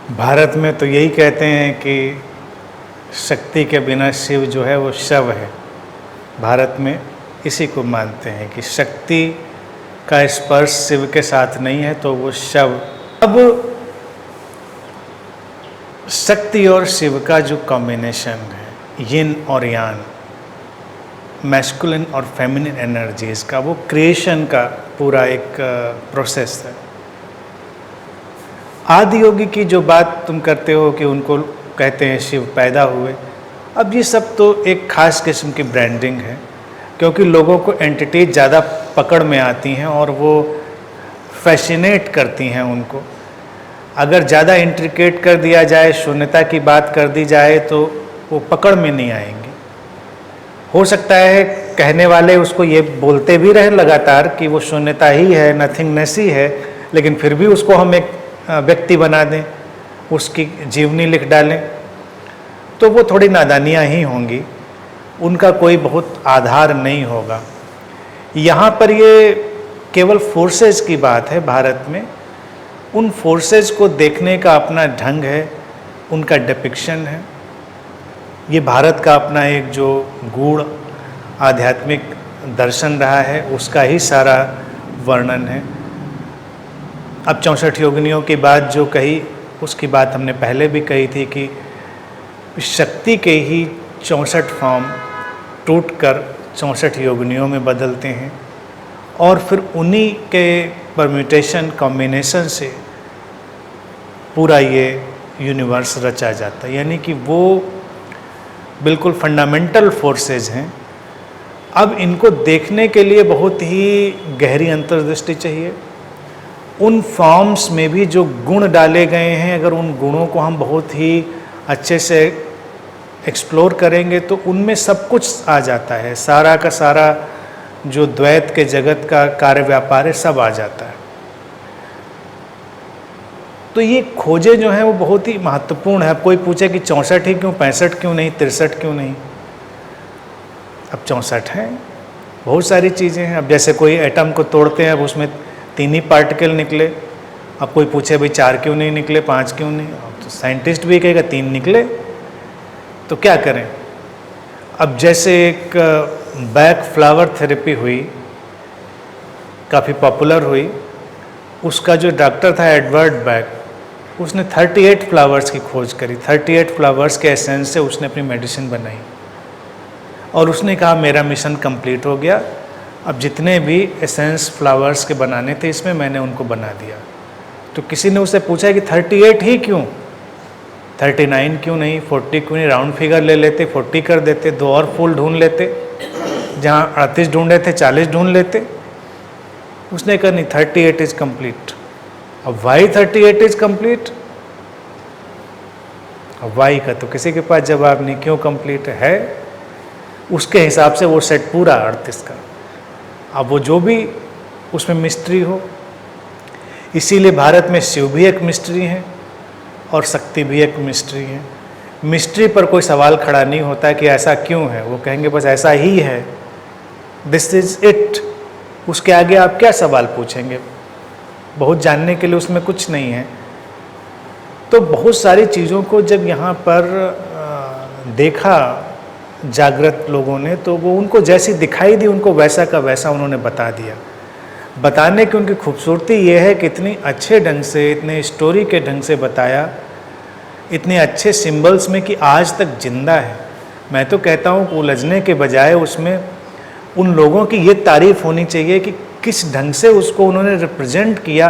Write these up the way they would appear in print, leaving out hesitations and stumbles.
भारत में तो यही कहते हैं कि शक्ति के बिना शिव जो है वो शव है। भारत में इसी को मानते हैं कि शक्ति का स्पर्श शिव के साथ नहीं है तो वो शव। अब शक्ति और शिव का जो कॉम्बिनेशन है, यिन और यान, मैस्कुलिन और फेमिनिन एनर्जीज का, वो क्रिएशन का पूरा एक प्रोसेस है। आदि योगी की जो बात तुम करते हो कि उनको कहते हैं शिव पैदा हुए, अब ये सब तो एक खास किस्म की ब्रांडिंग है, क्योंकि लोगों को एंटिटीज ज़्यादा पकड़ में आती हैं और वो फैसिनेट करती हैं उनको। अगर ज़्यादा इंट्रिकेट कर दिया जाए, शून्यता की बात कर दी जाए, तो वो पकड़ में नहीं आएंगे। हो सकता है कहने वाले उसको ये बोलते भी रहे लगातार कि वो शून्यता ही है, नथिंगनेस ही है, लेकिन फिर भी उसको हम एक व्यक्ति बना दें, उसकी जीवनी लिख डालें, तो वो थोड़ी नादानियाँ ही होंगी, उनका कोई बहुत आधार नहीं होगा। यहाँ पर ये केवल फोर्सेस की बात है। भारत में उन फोर्सेस को देखने का अपना ढंग है, उनका डिपिक्शन है। ये भारत का अपना एक जो गूढ़ आध्यात्मिक दर्शन रहा है, उसका ही सारा वर्णन है। अब 64 योगिनियों की बात जो कही, उसकी बात हमने पहले भी कही थी कि शक्ति के ही 64 फॉर्म टूटकर 64 योगिनियों में बदलते हैं और फिर उन्हीं के परम्यूटेशन कॉम्बिनेशन से पूरा ये यूनिवर्स रचा जाता है। यानी कि वो बिल्कुल फंडामेंटल फोर्सेस हैं। अब इनको देखने के लिए बहुत ही गहरी अंतर्दृष्टि चाहिए। उन फॉर्म्स में भी जो गुण डाले गए हैं, अगर उन गुणों को हम बहुत ही अच्छे से एक्सप्लोर करेंगे तो उनमें सब कुछ आ जाता है। सारा का सारा जो द्वैत के जगत का कार्य व्यापार है, सब आ जाता है। तो ये खोजें जो हैं वो बहुत ही महत्वपूर्ण है। अब कोई पूछे कि 64 ही क्यों, 65 क्यों नहीं, 63 क्यों नहीं? अब 64 हैं, बहुत सारी चीज़ें हैं। अब जैसे कोई एटम को तोड़ते हैं, अब उसमें 3 ही पार्टिकल निकले। अब कोई पूछे भाई 4 क्यों नहीं निकले, 5 क्यों नहीं? अब तो साइंटिस्ट भी कहेगा 3 निकले, तो क्या करें? अब जैसे एक बैक फ्लावर थेरेपी हुई, काफ़ी पॉपुलर हुई, उसका जो डॉक्टर था एडवर्ड बैक, उसने 38 फ्लावर्स की खोज करी। 38 फ्लावर्स के एसेंस से उसने अपनी मेडिसिन बनाई और उसने कहा मेरा मिशन कंप्लीट हो गया। अब जितने भी एसेंस फ्लावर्स के बनाने थे इसमें, मैंने उनको बना दिया। तो किसी ने उससे पूछा कि 38 ही क्यों, 39 क्यों नहीं, 40 क्यों नहीं? राउंड फिगर ले लेते, 40 कर देते, 2 और फूल ढूंढ लेते, जहाँ 38 ढूंढे थे 40 ढूंढ लेते। उसने कहा नहीं, 38 इज कंप्लीट। अब वाई 38 इज कंप्लीट? अब वाई का तो किसी के पास जवाब नहीं, क्यों कंप्लीट है। उसके हिसाब से वो सेट पूरा 38 का। अब वो जो भी उसमें मिस्ट्री हो, इसीलिए भारत में शिव भी एक मिस्ट्री है और शक्ति भी एक मिस्ट्री है। मिस्ट्री पर कोई सवाल खड़ा नहीं होता कि ऐसा क्यों है, वो कहेंगे बस ऐसा ही है, दिस इज इट। उसके आगे आप क्या सवाल पूछेंगे? बहुत जानने के लिए उसमें कुछ नहीं है। तो बहुत सारी चीज़ों को जब यहाँ पर देखा जागृत लोगों ने, तो वो उनको जैसी दिखाई दी, उनको वैसा का वैसा उन्होंने बता दिया। बताने की उनकी खूबसूरती ये है कि इतनी अच्छे ढंग से, इतने स्टोरी के ढंग से बताया, इतने अच्छे सिंबल्स में कि आज तक जिंदा है। मैं तो कहता हूँ उलझने के बजाय उसमें उन लोगों की ये तारीफ होनी चाहिए कि किस ढंग से उसको उन्होंने रिप्रेजेंट किया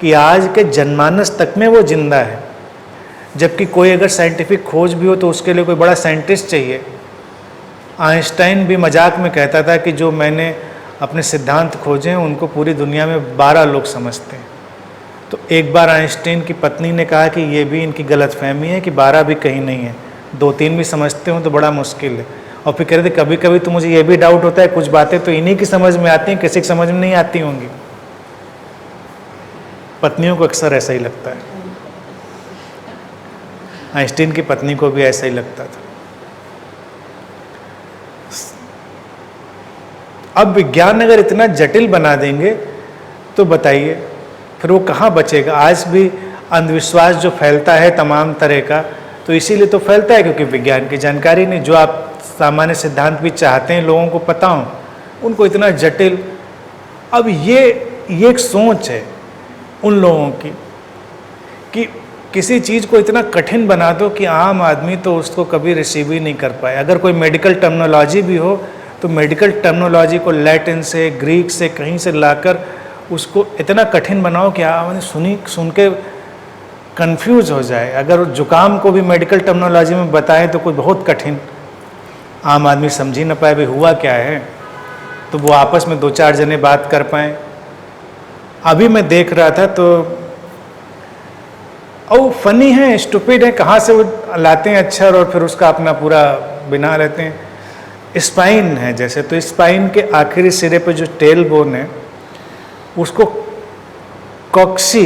कि आज के जनमानस तक में वो जिंदा है। जबकि कोई अगर साइंटिफिक खोज भी हो तो उसके लिए कोई बड़ा साइंटिस्ट चाहिए। आइंस्टाइन भी मजाक में कहता था कि जो मैंने अपने सिद्धांत खोजे हैं उनको पूरी दुनिया में 12 लोग समझते हैं। तो एक बार आइंस्टाइन की पत्नी ने कहा कि ये भी इनकी गलतफहमी है कि 12 भी कहीं नहीं है, 2-3 भी समझते हो तो बड़ा मुश्किल है। और फिर कह रहे थे कभी कभी तो मुझे ये भी डाउट होता है, कुछ बातें तो इन्हीं की समझ में आती हैं, किसी की समझ में नहीं आती होंगी। पत्नियों को अक्सर ऐसा ही लगता है। आइंस्टाइन की पत्नी को भी ऐसा ही लगता था। अब विज्ञान अगर इतना जटिल बना देंगे तो बताइए फिर वो कहाँ बचेगा। आज भी अंधविश्वास जो फैलता है तमाम तरह का, तो इसीलिए तो फैलता है क्योंकि विज्ञान की जानकारी नहीं। जो आप सामान्य सिद्धांत भी चाहते हैं लोगों को पता हो, उनको इतना जटिल। अब ये एक सोच है उन लोगों की कि किसी चीज़ को इतना कठिन बना दो कि आम आदमी तो उसको कभी रिसीव ही नहीं कर पाए। अगर कोई मेडिकल टर्मिनोलॉजी भी हो तो मेडिकल टर्मिनोलॉजी को लैटिन से, ग्रीक से, कहीं से लाकर उसको इतना कठिन बनाओ कि आदमी सुन के कंफ्यूज हो जाए। अगर जुकाम को भी मेडिकल टर्मिनोलॉजी में बताएं तो कोई बहुत कठिन, आम आदमी समझ ही ना पाए भाई हुआ क्या है, तो वो आपस में दो चार जने बात कर पाएँ। अभी मैं देख रहा था तो और फनी है, स्टूपिड है, कहाँ से वो लाते हैं अक्षर और फिर उसका अपना पूरा बना लेते हैं। स्पाइन है जैसे, तो स्पाइन के आखिरी सिरे पे जो टेल बोन है उसको कॉक्सी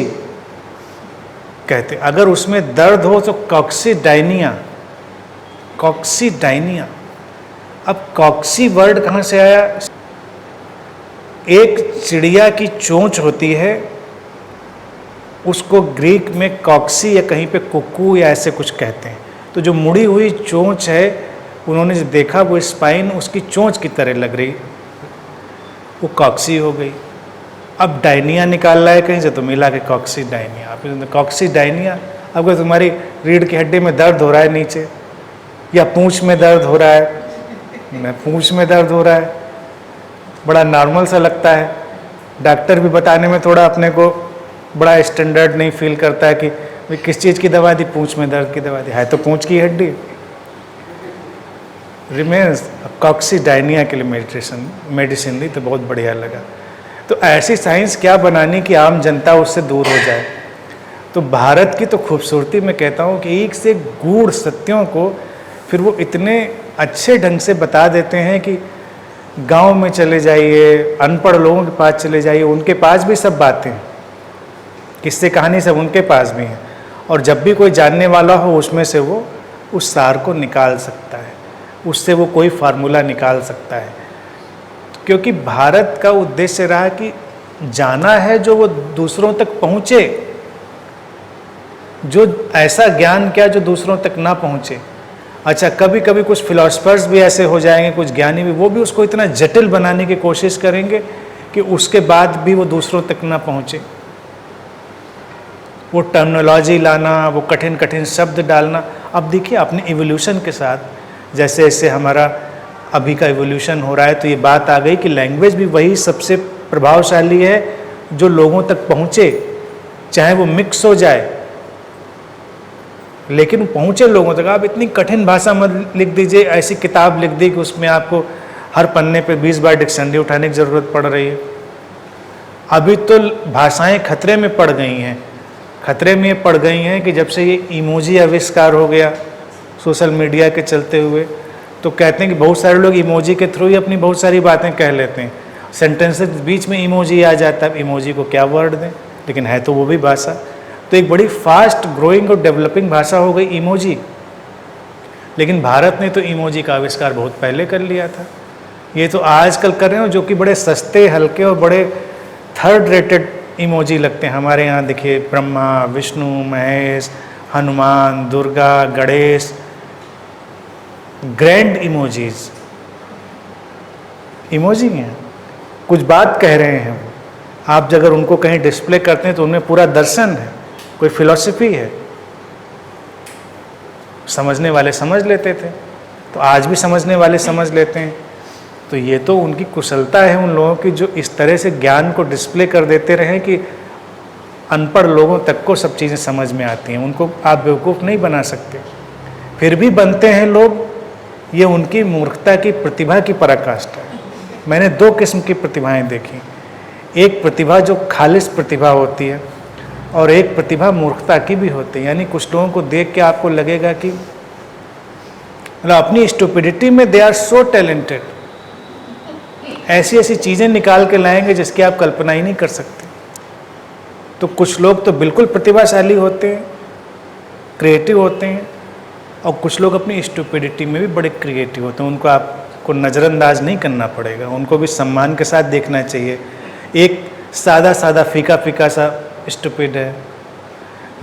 कहते हैं। अगर उसमें दर्द हो तो कॉक्सीडाइनिया, कॉक्सीडाइनिया। अब कॉक्सी वर्ड कहाँ से आया? एक चिड़िया की चोंच होती है, उसको ग्रीक में कॉक्सी या कहीं पे कुक्कू या ऐसे कुछ कहते हैं। तो जो मुड़ी हुई चोंच है उन्होंने जो देखा वो स्पाइन उसकी चोंच की तरह लग रही, वो कॉक्सी हो गई। अब डायनिया निकाल रहा है कहीं से तो मिला के कॉक्सीडाइनिया। आप कॉक्सीडाइनिया, अब अगर तुम्हारी रीढ़ की हड्डी में दर्द हो रहा है नीचे, या पूंछ में दर्द हो रहा है, मैं पूंछ में दर्द हो रहा है, बड़ा नॉर्मल सा लगता है। डॉक्टर भी बताने में थोड़ा अपने को बड़ा स्टैंडर्ड नहीं फील करता है कि भाई किस चीज़ की दवा दी, पूंछ में दर्द की दवा दी, है तो पूंछ की हड्डी। रिमेन्स कॉक्सीडाइनिया के लिए मेडिसिन दी तो बहुत बढ़िया लगा। तो ऐसी साइंस क्या बनानी कि आम जनता उससे दूर हो जाए। तो भारत की तो खूबसूरती मैं कहता हूँ कि एक से गूढ़ सत्यों को फिर वो इतने अच्छे ढंग से बता देते हैं कि गांव में चले जाइए, अनपढ़ लोगों के पास चले जाइए, उनके पास भी सब बातें, किस्से कहानी सब उनके पास भी हैं। और जब भी कोई जानने वाला हो उसमें से वो उस सार को निकाल सकता है, उससे वो कोई फार्मूला निकाल सकता है। क्योंकि भारत का उद्देश्य रहा कि जाना है जो वो दूसरों तक पहुँचे, जो ऐसा ज्ञान क्या जो दूसरों तक ना पहुँचे। अच्छा, कभी कभी कुछ फिलोसफर्स भी ऐसे हो जाएंगे, कुछ ज्ञानी भी, वो भी उसको इतना जटिल बनाने की कोशिश करेंगे कि उसके बाद भी वो दूसरों तक ना पहुँचे। वो टर्मिनोलॉजी लाना, वो कठिन कठिन शब्द डालना। अब देखिए अपने इवोल्यूशन के साथ जैसे जैसे हमारा अभी का इवोल्यूशन हो रहा है तो ये बात आ गई कि लैंग्वेज भी वही सबसे प्रभावशाली है जो लोगों तक पहुँचे, चाहे वो मिक्स हो जाए लेकिन पहुँचे लोगों तक। आप इतनी कठिन भाषा मत लिख दीजिए, ऐसी किताब लिख दी कि उसमें आपको हर पन्ने पे 20 बार डिक्शनरी उठाने की ज़रूरत पड़ रही है। अभी तो भाषाएं खतरे में पड़ गई हैं, खतरे में पड़ गई हैं कि जब से ये इमोजी आविष्कार हो गया सोशल मीडिया के चलते हुए, तो कहते हैं कि बहुत सारे लोग इमोजी के थ्रू ही अपनी बहुत सारी बातें कह लेते हैं। सेंटेंसेस बीच में इमोजी आ जाता है, इमोजी को क्या वर्ड दें, लेकिन है तो वो भी भाषा। तो एक बड़ी फास्ट ग्रोइंग और डेवलपिंग भाषा हो गई इमोजी। लेकिन भारत ने तो इमोजी का आविष्कार बहुत पहले कर लिया था। ये तो आजकल कर रहे हो जो कि बड़े सस्ते, हल्के और बड़े थर्ड रेटेड इमोजी लगते हैं। हमारे यहाँ देखिए Brahma, Vishnu, Mahesh, Hanuman, Durga, Ganesh, grand emojis, emoji हैं, कुछ बात कह रहे हैं वो। आप अगर उनको कहीं डिस्प्ले करते हैं तो उनमें पूरा दर्शन है, कोई फिलॉसफी है। समझने वाले समझ लेते थे, तो आज भी समझने वाले समझ लेते हैं। तो ये तो उनकी कुशलता है उन लोगों की जो इस तरह से ज्ञान को डिस्प्ले कर देते रहे कि अनपढ़ लोगों तक को सब चीज़ें समझ में आती हैं। उनको आप बेवकूफ़ नहीं बना सकते, फिर भी बनते हैं लोग। ये उनकी मूर्खता की प्रतिभा की पराकाष्ठा है। मैंने दो किस्म की प्रतिभाएं देखी, एक प्रतिभा जो खालिश प्रतिभा होती है और एक प्रतिभा मूर्खता की भी होती है। यानी कुछ लोगों को देख के आपको लगेगा कि मतलब अपनी स्टुपिडिटी में दे आर सो टैलेंटेड, ऐसी ऐसी चीज़ें निकाल के लाएंगे जिसकी आप कल्पना ही नहीं कर सकते। तो कुछ लोग तो बिल्कुल प्रतिभाशाली होते हैं, क्रिएटिव होते हैं, और कुछ लोग अपनी स्टुपिडिटी में भी बड़े क्रिएटिव होते हैं। उनको आपको नज़रअंदाज नहीं करना पड़ेगा, उनको भी सम्मान के साथ देखना चाहिए। एक सादा सादा फीका फीका सा स्टुपिड है,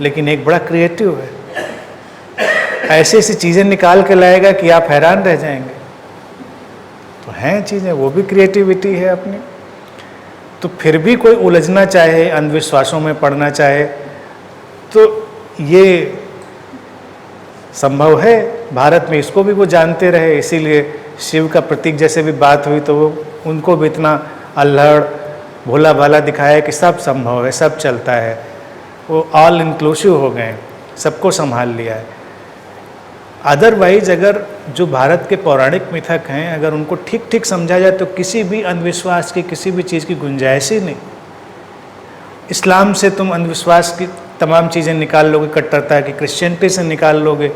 लेकिन एक बड़ा क्रिएटिव है, ऐसी ऐसी चीज़ें निकाल के लाएगा कि आप हैरान रह जाएंगे। तो हैं चीज़ें, वो भी क्रिएटिविटी है अपनी। तो फिर भी कोई उलझना चाहे, अंधविश्वासों में पड़ना चाहे, तो ये संभव है भारत में, इसको भी वो जानते रहे। इसीलिए शिव का प्रतीक जैसे भी बात हुई तो वो उनको भी इतना अल्हड़ भोला भाला दिखाया कि सब संभव है, सब चलता है। वो ऑल इंक्लूसिव हो गए, सबको संभाल लिया है। अदरवाइज अगर जो भारत के पौराणिक मिथक हैं, अगर उनको ठीक ठीक समझा जाए तो किसी भी अंधविश्वास की, किसी भी चीज़ की गुंजाइश ही नहीं। इस्लाम से तुम अंधविश्वास की तमाम चीज़ें निकाल लोगे, कट्टरता की, क्रिश्चियनिटी से निकाल लोगे।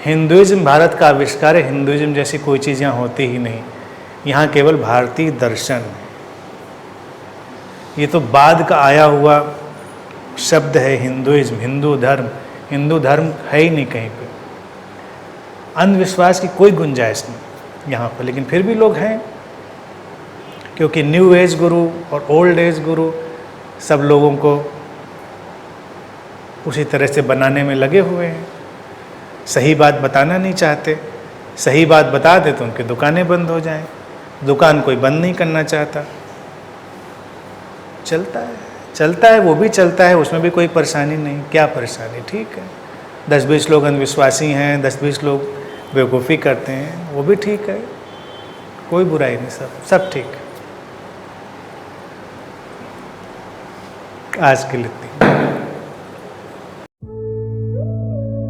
हिंदुइज्म भारत का आविष्कार है, हिंदुइज्म जैसी कोई चीज़ यहाँ होती ही नहीं। यहाँ केवल भारतीय दर्शन है। ये तो बाद का आया हुआ शब्द है हिंदुइज्म, हिंदू धर्म। हिंदू धर्म है ही नहीं कहीं पे। अंधविश्वास की कोई गुंजाइश नहीं यहाँ पर, लेकिन फिर भी लोग हैं, क्योंकि न्यू एज गुरु और ओल्ड एज गुरु सब लोगों को उसी तरह से बनाने में लगे हुए हैं। सही बात बताना नहीं चाहते, सही बात बता दे तो उनकी दुकानें बंद हो जाएं। दुकान कोई बंद नहीं करना चाहता, चलता है, वो भी चलता है, उसमें भी कोई परेशानी नहीं। क्या परेशानी? ठीक है, 10-20 लोग अंधविश्वासी हैं, 10-20 लोग बेवकूफ़ी करते हैं, वो भी ठीक है, कोई बुराई नहीं, सब ठीक। आज के लिए